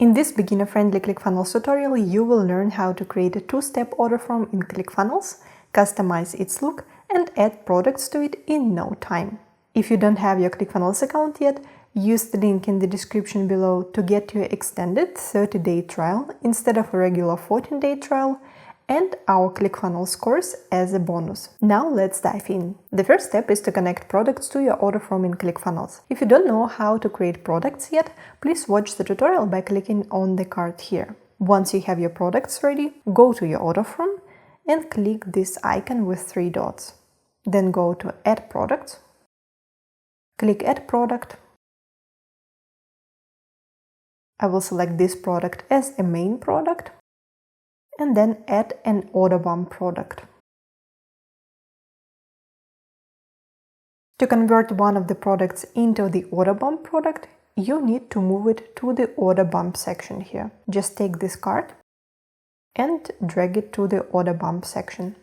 In this beginner-friendly ClickFunnels tutorial, you will learn how to create a two-step order form in ClickFunnels, customize its look, and add products to it in no time. If you don't have your ClickFunnels account yet, use the link in the description below to get your extended 30-day trial instead of a regular 14-day trial, and our ClickFunnels course as a bonus. Now let's dive in. The first step is to connect products to your order form in ClickFunnels. If you don't know how to create products yet, please watch the tutorial by clicking on the card here. Once you have your products ready, go to your order form and click this icon with 3 dots. Then go to Add Product, click Add Product. I will select this product as a main product, and then add an order bump product. To convert one of the products into the order bump product, you need to move it to the order bump section here. Just take this card and drag it to the order bump section.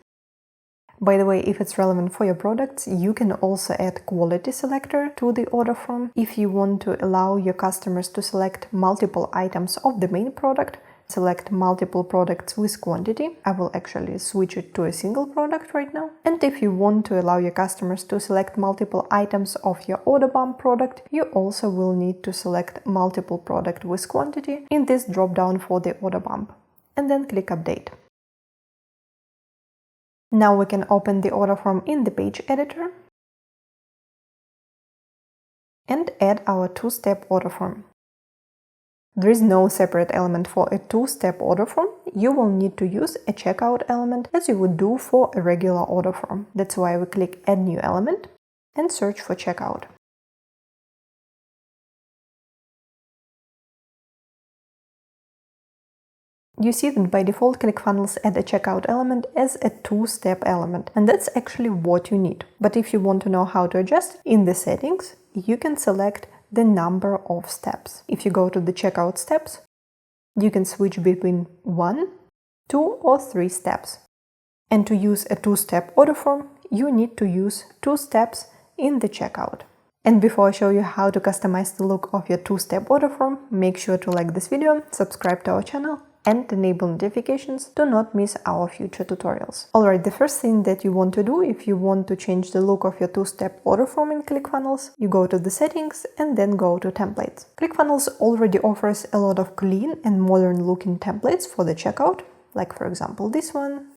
By the way, if it's relevant for your products, you can also add quality selector to the order form. If you want to allow your customers to select multiple items of the main product, select multiple products with quantity. I will actually switch it to a single product right now. And if you want to allow your customers to select multiple items of your order bump product, you also will need to select multiple product with quantity in this drop down for the order bump. And then click Update. Now we can open the order form in the page editor and add our two-step order form. There is no separate element for a two-step order form. You will need to use a checkout element as you would do for a regular order form. That's why we click Add New Element and search for checkout. You see that by default ClickFunnels add a checkout element as a two-step element, and that's actually what you need. But if you want to know how to adjust, in the settings, you can select the number of steps. If you go to the checkout steps, you can switch between 1, 2 or 3 steps. And to use a two-step order form, you need to use 2 steps in the checkout. And before I show you how to customize the look of your two-step order form, make sure to like this video, subscribe to our channel, and enable notifications to not miss our future tutorials. Alright, the first thing that you want to do if you want to change the look of your two-step order form in ClickFunnels, you go to the settings and then go to templates. ClickFunnels already offers a lot of clean and modern looking templates for the checkout, like for example this one.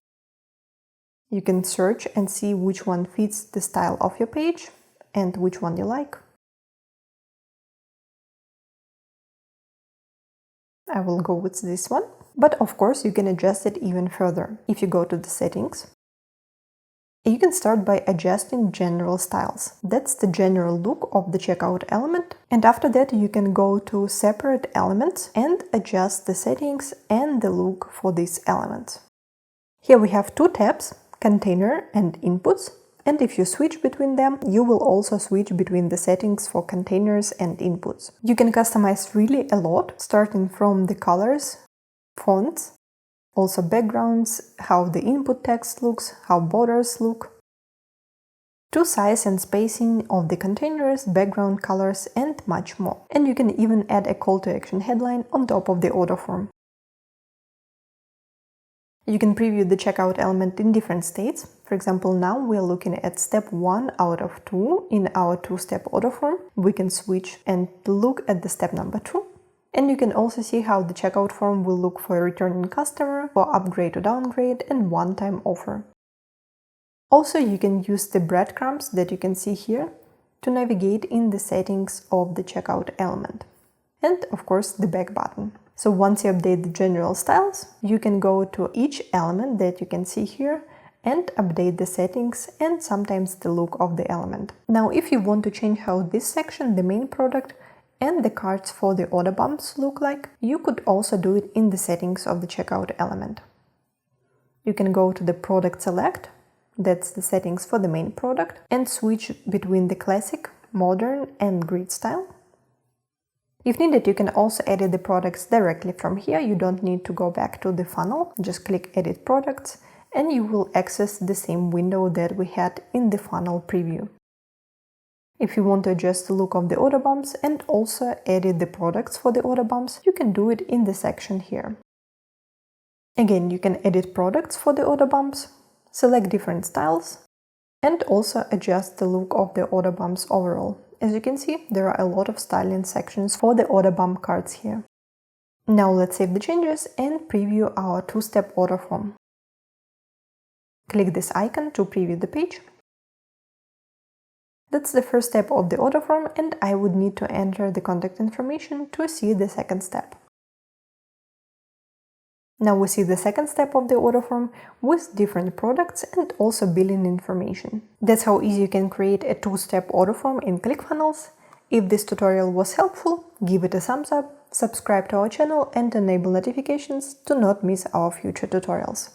You can search and see which one fits the style of your page and which one you like. I will go with this one, but of course you can adjust it even further. If you go to the settings, you can start by adjusting general styles. That's the general look of the checkout element, and after that you can go to separate elements and adjust the settings and the look for these elements. Here we have 2 tabs, container and inputs. And if you switch between them, you will also switch between the settings for containers and inputs. You can customize really a lot, starting from the colors, fonts, also backgrounds, how the input text looks, how borders look, to size and spacing of the containers, background colors, and much more. And you can even add a call to action headline on top of the order form. You can preview the checkout element in different states. For example, now we are looking at step 1 out of 2 in our two-step order form. We can switch and look at the step number 2. And you can also see how the checkout form will look for a returning customer, for upgrade to downgrade, and one-time offer. Also, you can use the breadcrumbs that you can see here to navigate in the settings of the checkout element. And of course, the back button. So once you update the general styles, you can go to each element that you can see here and update the settings and sometimes the look of the element. Now, if you want to change how this section, the main product, and the cards for the order bumps look like, you could also do it in the settings of the checkout element. You can go to the product select, that's the settings for the main product, and switch between the classic, modern, and grid style. If needed, you can also edit the products directly from here. You don't need to go back to the funnel. Just click Edit Products and you will access the same window that we had in the funnel preview. If you want to adjust the look of the order bumps and also edit the products for the order bumps, you can do it in the section here. Again, you can edit products for the order bumps, select different styles, and also adjust the look of the order bumps overall. As you can see, there are a lot of styling sections for the order bump cards here. Now let's save the changes and preview our two-step order form. Click this icon to preview the page. That's the first step of the order form, and I would need to enter the contact information to see the second step. Now we see the second step of the order form with different products and also billing information. That's how easy you can create a two-step order form in ClickFunnels. If this tutorial was helpful, give it a thumbs up, subscribe to our channel and enable notifications to not miss our future tutorials.